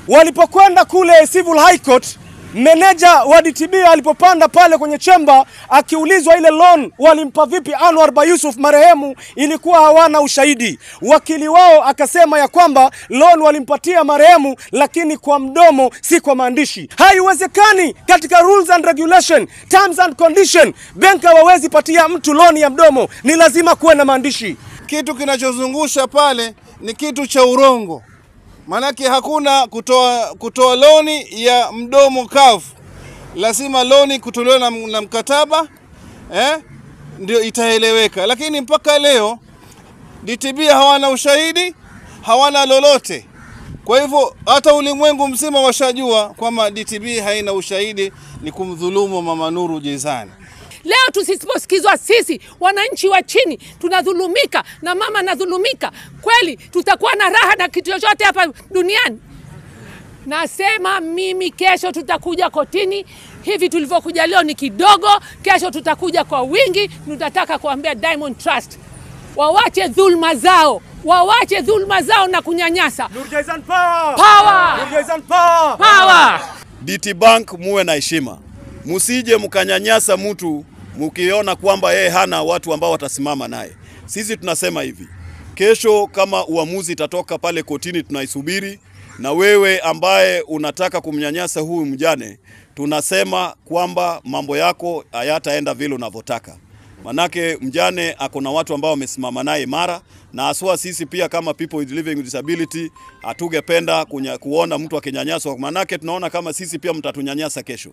Walipokwenda kule Civil High Court, meneja wa DTB alipopanda pale kwenye chemba akiulizwa ile loan walimpa vipi Anwar Bayusuf marehemu, ilikuwa hawana ushahidi. Wakili wao akasema ya kwamba loan walimpatia marehemu lakini kwa mdomo, si kwa maandishi. Haiwezekani katika rules and regulation, terms and condition, benki hawezi patia mtu loan ya mdomo, ni lazima kuwe na maandishi. Kitu kinachozungusha pale ni kitu cha urongo. Manake hakuna kutoa loni ya mdomo kavu. Lazima loni kutolewa na mkataba, ndio itaeleweka. Lakini mpaka leo DTB hawana ushahidi, hawana lolote. Kwa hivyo hata ulimwengu mzima washajua kwamba DTB haina ushahidi, ni kumdhulumu Mama Nuru Jezani. Leo tusiposikizwa sisi wananchi wa chini tunadhulumika na mama anadhulumika, kweli tutakuwa na raha na kitu chochote hapa duniani? Nasema mimi kesho tutakuja kotini. Hivi tulivyokuja leo ni kidogo, kesho tutakuja kwa wingi. Tutataka kuambia Diamond Trust wawache dhulma zao, wawache dhulma zao na kunyanyasa. Nur Jezan power! Power! Nur Jezan power! Power! DT Bank muwe na heshima. Musije mkanyanyasa mtu mkiona kwamba yeye hana watu ambao watasimama naye. Sisi tunasema hivi, kesho kama uamuzi itatoka pale kotini tunaisubiri, na wewe ambaye unataka kumnyanyasa huyu mjane, tunasema kwamba mambo yako hayataenda vile unavyotaka. Manake mjane akona watu ambao wamesimama naye mara, na aswa sisi pia kama people with living with disability hatungependa kuona mtu akinyanyaswa, manake tunaona kama sisi pia mtatunyanyasa kesho.